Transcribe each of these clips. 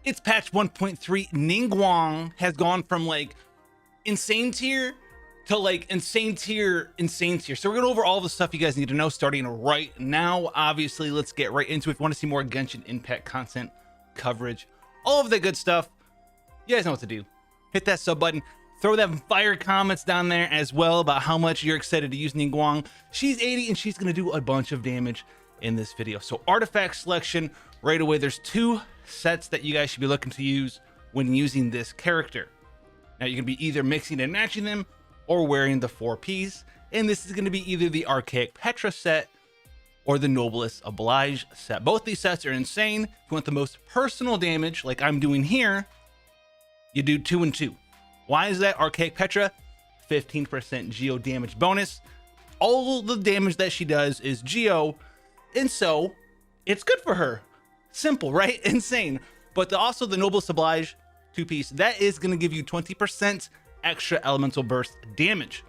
It's patch 1.3. Ningguang has gone from like insane tier to like insane tier. So we're going over all the stuff you guys need to know starting right now. Obviously, let's get right into it. If you want to see more Genshin Impact content, coverage, all of the good stuff, you guys know what to do. Hit that sub button. Throw them fire comments down there as well about how much you're excited to use Ningguang. She's 80 and she's going to do a bunch of damage in this video. So artifact selection right away. There's two sets that you guys should be looking to use when using this character. Now you can be either mixing and matching them or wearing the 4-piece. And this is going to be either the Archaic Petra set or the Noblesse Oblige set. Both these sets are insane. If you want the most personal damage like I'm doing here, you do 2 and 2. Why is that? Archaic Petra, 15% Geo damage bonus. All the damage that she does is Geo, and so it's good for her. Simple, right? Insane. But also the Noblesse Oblige 2-piece, that is going to give you 20% extra elemental burst damage.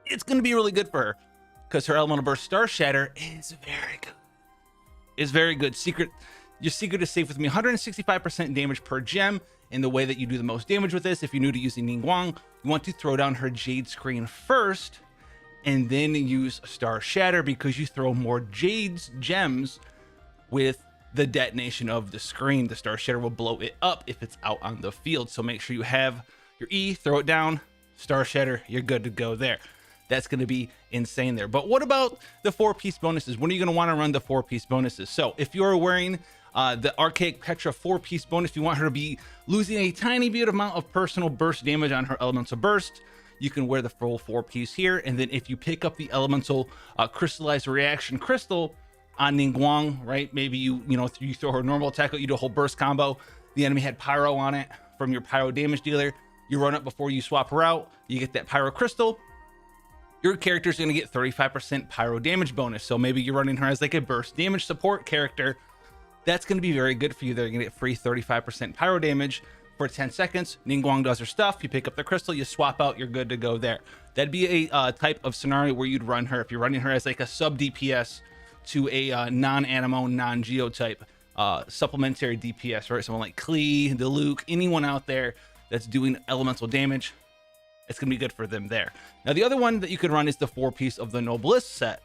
It's going to be really good for her because her elemental burst Star Shatter is very good. Is very good. Your secret is safe with me. 165% damage per gem. And the way that you do the most damage with this, if you're new to using Ningguang, you want to throw down her Jade Screen first and then use Star Shatter because you throw more Jade's gems with the detonation of the screen. The Star Shatter will blow it up if it's out on the field. So make sure you have your E, throw it down, Star Shatter, you're good to go there. That's going to be insane there. But what about the 4-piece bonuses? When are you going to want to run the 4-piece bonuses? So if you're wearing the Archaic Petra 4-piece bonus, you want her to be losing a tiny bit amount of personal burst damage on her elemental burst, you can wear the full 4-piece here. And then if you pick up the elemental crystallized reaction crystal on Ningguang, right? Maybe you throw her normal attack out, you do a whole burst combo. The enemy had pyro on it from your pyro damage dealer. You run up before you swap her out. You get that pyro crystal. Your character is going to get 35% pyro damage bonus. So maybe you're running her as like a burst damage support character. That's going to be very good for you. They're going to get free 35% pyro damage for 10 seconds. Ningguang does her stuff. You pick up the crystal, you swap out, you're good to go there. That'd be a type of scenario where you'd run her if you're running her as like a sub DPS to a non-Animo, non-Geo type supplementary DPS, right? Someone like Klee, the Luke, anyone out there that's doing elemental damage, it's going to be good for them there. Now, the other one that you could run is the 4-piece of the Noblesse set.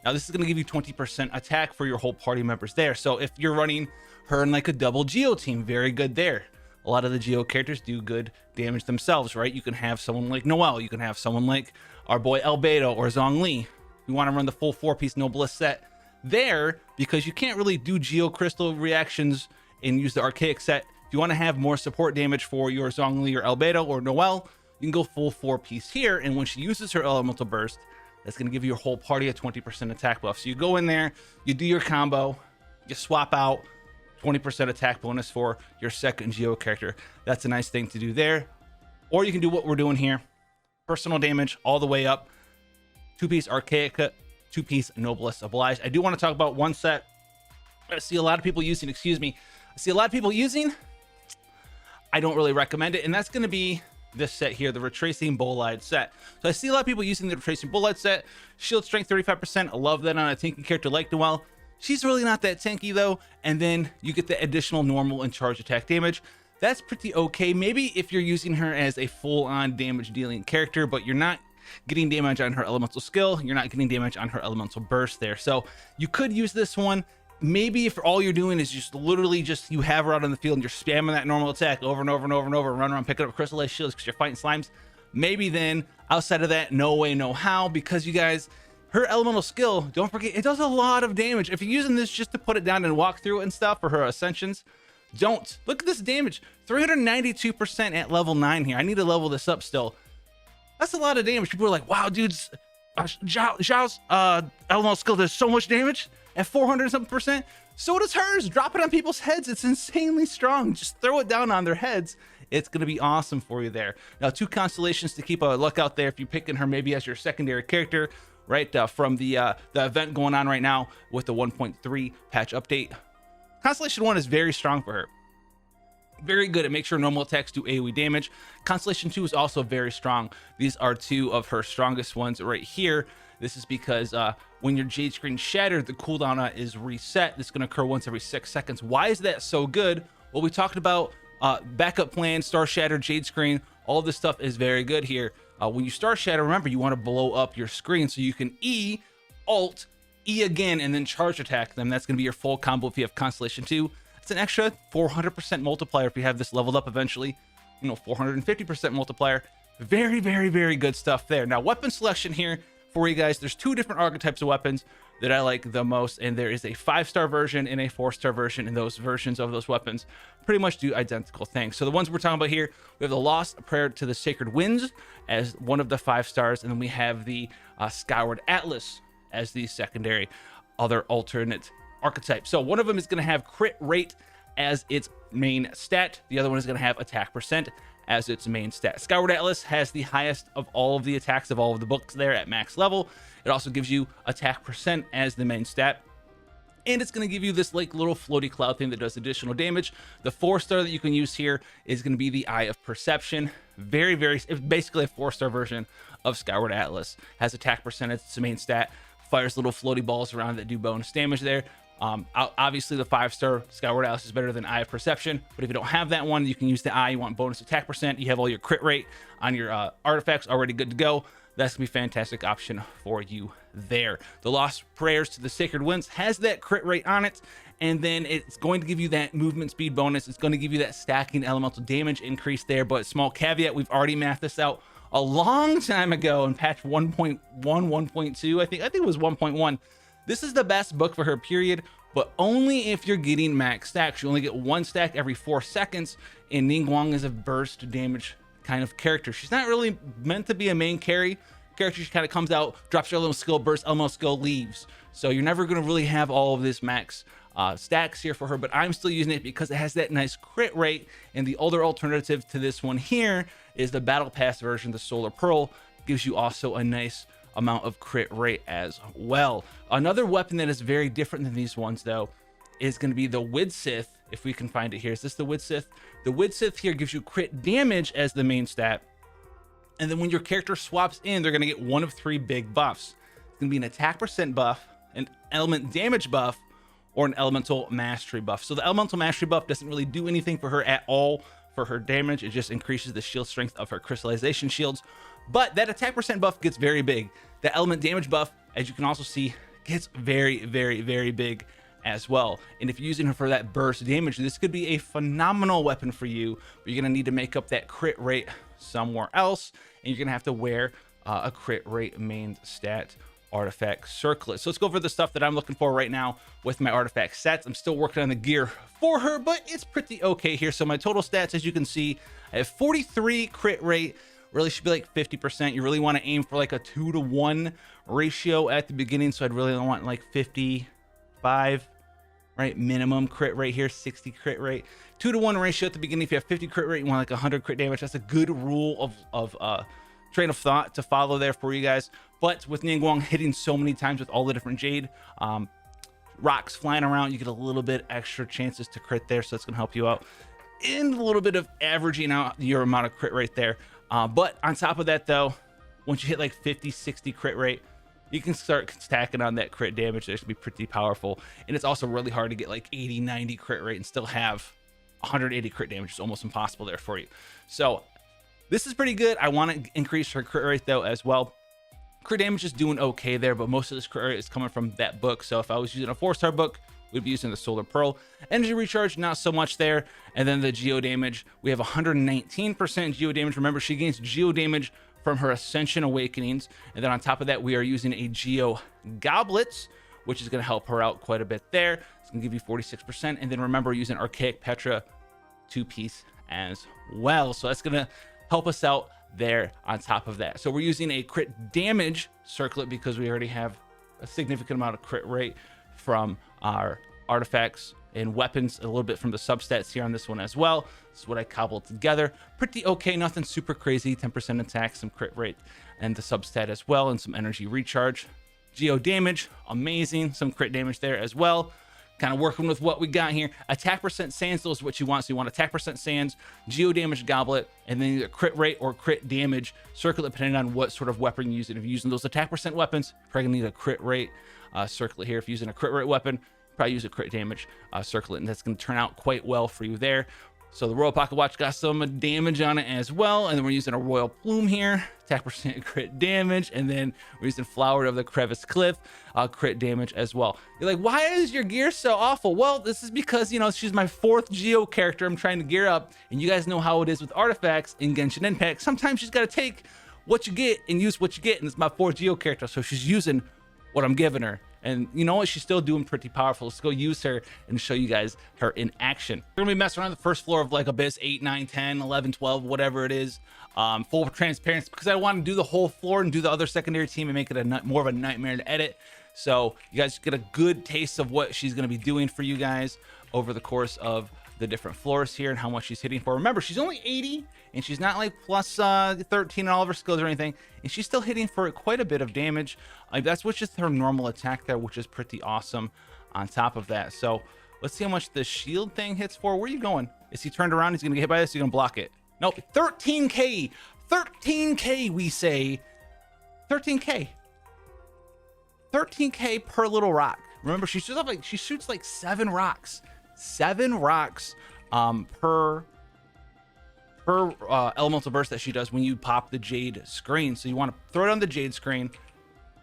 Now, this is going to give you 20% attack for your whole party members there. So if you're running her in like a double Geo team, very good there. A lot of the Geo characters do good damage themselves, right? You can have someone like Noelle. You can have someone like our boy Albedo or Zhongli. You want to run the full 4-piece Noblesse set there because you can't really do Geo crystal reactions and use the Archaic set. If you want to have more support damage for your Zhongli or Albedo or Noelle, you can go full 4-piece here. And when she uses her elemental burst, that's going to give your whole party a 20% attack buff. So you go in there, you do your combo, you swap out 20% attack bonus for your second Geo character. That's a nice thing to do there. Or you can do what we're doing here. Personal damage all the way up. 2-piece Archaic, 2-piece Noblesse Oblige. I do want to talk about one set I see a lot of people using, I don't really recommend it. And that's going to be this set here, the Retracing Bolide set. So I see a lot of people using the Retracing Bolide set. Shield strength 35%. I love that on a tanky character like Noelle. She's really not that tanky though. And then you get the additional normal and charge attack damage. That's pretty okay. Maybe if you're using her as a full-on damage dealing character, but you're not getting damage on her elemental skill, you're not getting damage on her elemental burst there. So you could use this one. Maybe if all you're doing is just literally just you have her out on the field and you're spamming that normal attack over and over and over and over, run around picking up crystallized shields because you're fighting slimes. Maybe then outside of that, no way, no how, because you guys, her elemental skill, don't forget, it does a lot of damage. If you're using this just to put it down and walk through it and stuff for her ascensions, don't. Look at this damage, 392% at level 9 here. I need to level this up still. That's a lot of damage. People are like, wow, dudes, Zhao's elemental skill does so much damage at 400 something percent. So does hers. Drop it on people's heads. It's insanely strong. Just throw it down on their heads. It's going to be awesome for you there. Now, 2 constellations to keep a lookout there if you're picking her maybe as your secondary character, right? From the event going on right now with the 1.3 patch update. Constellation 1 is very strong for her. Very good at make sure normal attacks do AoE damage. Constellation 2 is also very strong. These are 2 of her strongest ones right here. This is because when your Jade Screen shattered, the cooldown is reset. This is going to occur once every 6 seconds. Why is that so good? what we talked about, backup plan, Star Shatter, Jade Screen, all this stuff is very good here. When you Star Shatter, remember, you want to blow up your screen so you can E, Alt, E again, and then charge attack them. That's going to be your full combo if you have Constellation 2. It's an extra 400% multiplier if you have this leveled up eventually. You know, 450% multiplier. Very, very, very good stuff there. Now, weapon selection here for you guys. There's 2 different archetypes of weapons that I like the most, and there is a 5-star version and a 4-star version, and those versions of those weapons pretty much do identical things. So the ones we're talking about here, we have the Lost Prayer to the Sacred Winds as one of the 5 stars, and then we have the Skyward Atlas as the secondary other alternate archetype. So one of them is going to have crit rate as its main stat. The other one is going to have attack percent as its main stat. Skyward Atlas has the highest of all of the attacks of all of the books there at max level. It also gives you attack percent as the main stat. And it's going to give you this like little floaty cloud thing that does additional damage. The 4-star that you can use here is going to be the Eye of Perception. Very, very, it's basically a 4-star version of Skyward Atlas. Has attack percent as its main stat. Fires little floaty balls around that do bonus damage there. Obviously the 5-star Skyward Atlas is better than Eye of Perception, but if you don't have that one, you can use the Eye. You want bonus attack percent, you have all your crit rate on your artifacts already good to go. That's gonna be a fantastic option for you there. The Lost Prayers to the Sacred Winds has that crit rate on it, and then it's going to give you that movement speed bonus. It's going to give you that stacking elemental damage increase there, but small caveat, we've already mathed this out a long time ago in patch 1.1, 1.2, I think it was 1.1. This is the best book for her, period, but only if you're getting max stacks. You only get 1 stack every 4 seconds, and Ningguang is a burst damage kind of character. She's not really meant to be a main carry character. She kind of comes out, drops her little skill, burst, elemental skill, leaves. So you're never going to really have all of this max stacks here for her, but I'm still using it because it has that nice crit rate. And the older alternative to this one here is the Battle Pass version, the Solar Pearl. Gives you also a nice amount of crit rate as well. Another weapon that is very different than these ones though is going to be the Widsith. If we can find it here, is this the Widsith? The Widsith here gives you crit damage as the main stat, and then when your character swaps in, they're going to get one of 3 big buffs. It's going to be an attack percent buff, an element damage buff, or an elemental mastery buff. So the elemental mastery buff doesn't really do anything for her at all for her damage. It just increases the shield strength of her crystallization shields. But that attack percent buff gets very big. The element damage buff, as you can also see, gets very, very, very big as well. And if you're using her for that burst damage, this could be a phenomenal weapon for you, but you're going to need to make up that crit rate somewhere else, and you're going to have to wear a crit rate main stat artifact circlet. So let's go over the stuff that I'm looking for right now with my artifact sets. I'm still working on the gear for her, but it's pretty okay here. So my total stats, as you can see, I have 43 crit rate. Really should be like 50%. You really want to aim for like a 2-to-1 ratio at the beginning. So I'd really want like 55, right? Minimum crit rate here, 60 crit rate. 2-to-1 ratio at the beginning. If you have 50 crit rate, you want like 100 crit damage. That's a good rule of train of thought to follow there for you guys. But with Ningguang hitting so many times with all the different Jade rocks flying around, you get a little bit extra chances to crit there. So that's going to help you out in a little bit of averaging out your amount of crit rate there. But on top of that though, once you hit like 50-60 crit rate, you can start stacking on that crit damage. That should be pretty powerful. And it's also really hard to get like 80-90 crit rate and still have 180 crit damage. It's almost impossible there for you. So this is pretty good. I want to increase her crit rate though as well. Crit damage is doing okay there, but most of this crit rate is coming from that book. So if I was using a 4-star book, we'd be using the Solar Pearl. Energy recharge, not so much there. And then the geo damage, we have 119% geo damage. Remember, she gains geo damage from her Ascension Awakenings. And then on top of that, we are using a Geo Goblets, which is going to help her out quite a bit there. It's going to give you 46%. And then remember, using Archaic Petra 2-piece as well. So that's going to help us out there on top of that. So we're using a crit damage circlet because we already have a significant amount of crit rate from our artifacts and weapons, a little bit from the substats here on this one as well. This is what I cobbled together. Pretty okay, nothing super crazy. 10% attack, some crit rate, and the substat as well, and some energy recharge. Geo damage, amazing. Some crit damage there as well. Kind of working with what we got here. Attack percent sands, those is what you want. So you want attack percent sands, geo damage goblet, and then either crit rate or crit damage circlet, depending on what sort of weapon you're using. If you're using those attack percent weapons, you're probably gonna need a crit rate circlet here. If you're using a crit rate weapon, probably use a crit damage circlet, and that's going to turn out quite well for you there. So the Royal Pocket Watch got some damage on it as well, and then we're using a Royal Plume here, attack percent crit damage, and then we're using Flower of the Crevice Cliff, crit damage as well. You're like, why is your gear so awful? Well, this is because, you know, she's my 4th Geo character I'm trying to gear up, and you guys know how it is with artifacts in Genshin Impact. Sometimes she's got to take what you get and use what you get, and it's my 4th Geo character, so she's using what I'm giving her. And you know what? She's still doing pretty powerful. Let's go use her and show you guys her in action. We're gonna be messing around the first floor of like Abyss 8, 9, 10, 11, 12, whatever it is. Full transparency, because I want to do the whole floor and do the other secondary team and make it more of a nightmare to edit. So you guys get a good taste of what she's gonna be doing for you guys over the course of the different floors here and how much she's hitting for. Remember, she's only 80 and she's not like plus 13 on all of her skills or anything, and she's still hitting for quite a bit of damage. That's what's just her normal attack there, which is pretty awesome on top of that. So let's see how much the shield thing hits for. Where are you going? Is he turned around? He's gonna get hit by this. You're gonna block it. Nope. 13k 13k, we say 13k per little rock. Remember, she shoots like 7 rocks per elemental burst that she does when you pop the jade screen. So you want to throw it on the jade screen,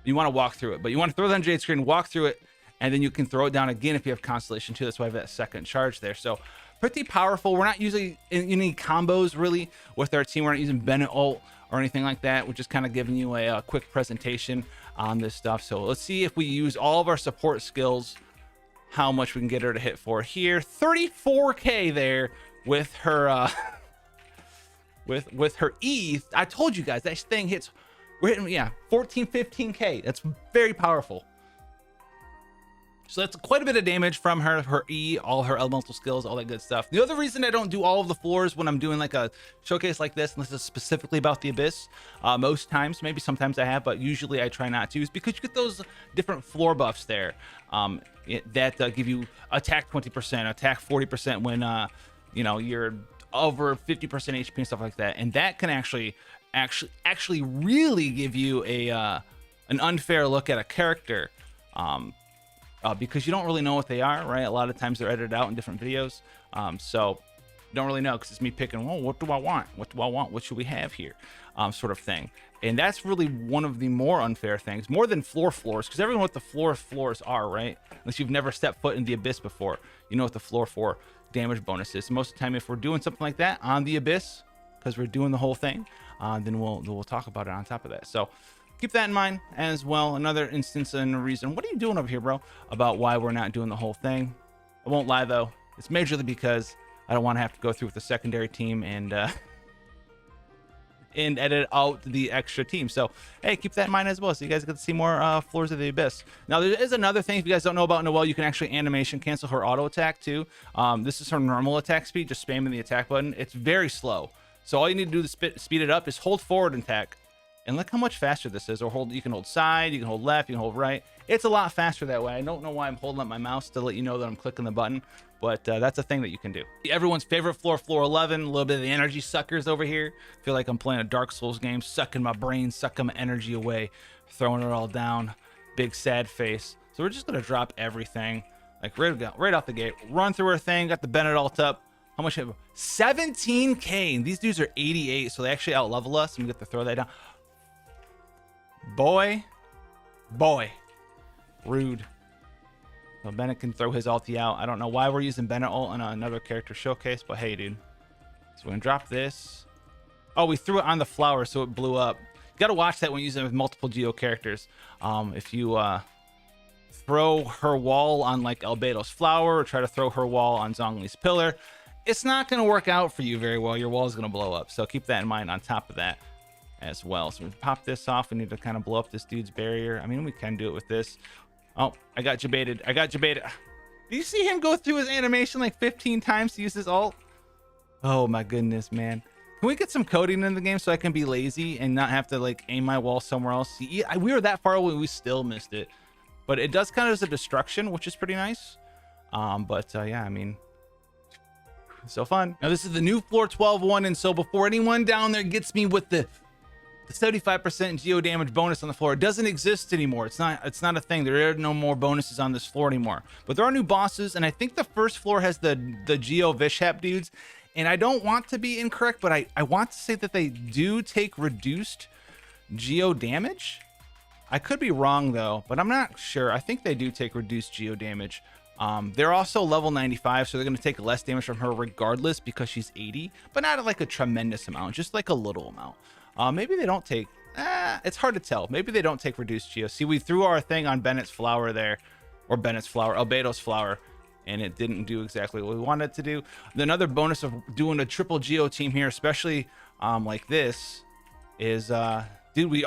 you want to walk through it, but you want to throw it on the jade screen, walk through it, and then you can throw it down again if you have constellation too. That's why I have that second charge there. So pretty powerful. We're not using any combos really with our team. We're not using Bennett ult or anything like that. We're just kind of giving you a quick presentation on this stuff. So let's see if we use all of our support skills, how much we can get her to hit for here. 34k there with her with her E. I told you guys that thing hits, we're hitting, yeah, 15k. That's very powerful. So that's quite a bit of damage from her E, all her elemental skills, all that good stuff. The other reason I don't do all of the floors when I'm doing like a showcase like this, and this is specifically about the Abyss, most times, maybe sometimes I have, but usually I try not to, is because you get those different floor buffs there that give you attack 20%, attack 40% when you know, you're over 50% HP and stuff like that, and that can actually really give you an unfair look at a character. Because you don't really know what they are, right? A lot of times they're edited out in different videos. So you don't really know, because it's me picking, well, what do I want? What do I want? What should we have here? Sort of thing. And that's really one of the more unfair things, more than floors, because everyone knows what the floors are, right? Unless you've never stepped foot in the Abyss before, you know what the floor damage bonus is. So most of the time, if we're doing something like that on the Abyss, because we're doing the whole thing, then we'll talk about it on top of that. So keep that in mind as well. Another instance and a reason. What are you doing over here, bro? About why we're not doing the whole thing. I won't lie though. It's majorly because I don't want to have to go through with the secondary team and edit out the extra team. So hey, keep that in mind as well, so you guys get to see more floors of the Abyss. Now there is another thing, if you guys don't know about Noelle, you can actually animation cancel her auto attack too. This is her normal attack speed, just spamming the attack button. It's very slow, so all you need to do to speed it up is hold forward and attack. And look how much faster this is. Or you can hold side, you can hold left, you can hold right. It's a lot faster that way. I don't know why I'm holding up my mouse to let you know that I'm clicking the button, but that's a thing that you can do. Everyone's favorite floor, floor 11. A little bit of the energy suckers over here. Feel like I'm playing a Dark Souls game, sucking my brain, sucking my energy away, throwing it all down. Big sad face. So we're just gonna drop everything, like right off the gate. Run through our thing. Got the Bennett ult up. How much? 17k. And these dudes are 88, so they actually out level us. I'm gonna get to throw that down. Boy, rude. So Bennett can throw his ulti out. I don't know why we're using Bennett ult on another character showcase, but hey, dude. So we're gonna drop this. Oh, we threw it on the flower, so it blew up. You gotta watch that when using it with multiple Geo characters. If you throw her wall on like Albedo's flower, or try to throw her wall on Zhongli's pillar, it's not gonna work out for you very well. Your wall is gonna blow up. So keep that in mind on top of that as well. So we pop this off. We need to kind of blow up this dude's barrier. I mean, we can do it with this. Oh, I got you baited. Do you see him go through his animation like 15 times to use his ult? Oh my goodness, man. Can we get some coding in the game so I can be lazy and not have to like aim my wall somewhere else? We were that far away, we still missed it. But it does kind of as a destruction, which is pretty nice. Yeah, I mean, so fun. Now this is the new floor 12-1, and so before anyone down there gets me with the the 75% geo damage bonus on the floor. It doesn't exist anymore. It's not a thing. There are no more bonuses on this floor anymore. But there are new bosses, and I think the first floor has the Geo Vishap dudes. And I don't want to be incorrect, but I want to say that they do take reduced geo damage. I could be wrong though, but I'm not sure. I think they do take reduced geo damage. They're also level 95, so they're going to take less damage from her regardless because she's 80, but not like a tremendous amount, just like a little amount. Maybe they don't take, it's hard to tell. Maybe they don't take reduced geo. See, we threw our thing on Bennett's flower there, or Bennett's flower, Albedo's flower, and it didn't do exactly what we wanted it to do. Another bonus of doing a triple geo team here, especially like this, is dude,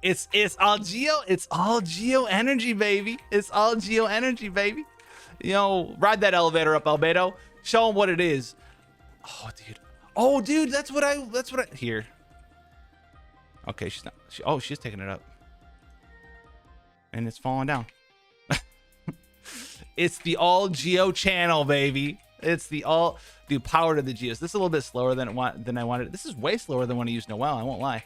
it's all geo energy, baby. It's all geo energy, baby. You know, ride that elevator up, Albedo. Show them what it is. Oh dude, that's what I here. Okay, she's not, she's taking it up, and it's falling down. It's the all geo channel, baby. It's the all, dude, power to the geos. This is a little bit slower than I wanted. This is way slower than when I used Noelle, I won't lie.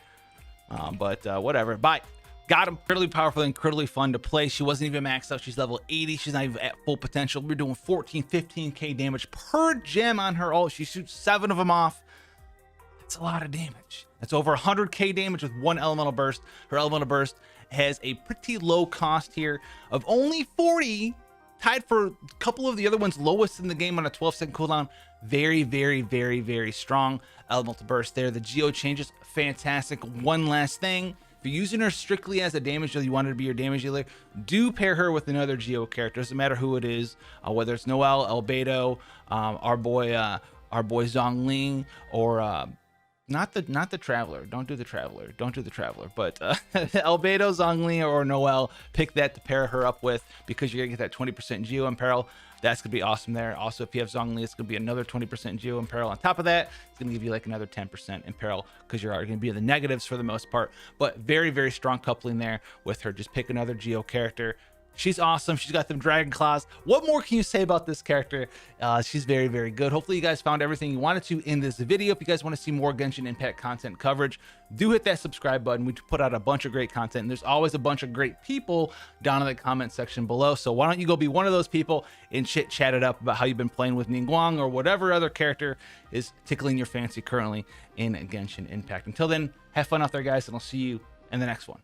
But whatever. Bye. Got him. Incredibly powerful, incredibly fun to play. She wasn't even maxed out. She's level 80. She's not even at full potential. We're doing 15k damage per gem on her ult. She shoots 7 of them off. That's a lot of damage. That's over 100k damage with 1 elemental burst. Her elemental burst has a pretty low cost here of only 40, tied for a couple of the other ones lowest in the game on a 12-second cooldown. Very, very, very, very strong elemental burst there. The geo changes, fantastic. One last thing, if you're using her strictly as a damage dealer, you want her to be your damage dealer, do pair her with another geo character. Doesn't matter who it is, whether it's Noelle, Albedo, our boy Zhongling, or not the Traveler. Don't do the Traveler. Don't do the Traveler. But Albedo, Zhongli, or Noelle, pick that to pair her up with, because you're gonna get that 20% geo imperil. That's gonna be awesome there. Also, if you have Zhongli, it's gonna be another 20% geo imperil. On top of that, it's gonna give you like another 10% imperil, because you're gonna be in the negatives for the most part. But very, very strong coupling there with her. Just pick another geo character. She's awesome. She's got them dragon claws. What more can you say about this character? She's very, very good. Hopefully you guys found everything you wanted to in this video. If you guys want to see more Genshin Impact content coverage, do hit that subscribe button. We put out a bunch of great content, and there's always a bunch of great people down in the comment section below. So why don't you go be one of those people and chat it up about how you've been playing with Ningguang or whatever other character is tickling your fancy currently in Genshin Impact. Until then, have fun out there, guys, and I'll see you in the next one.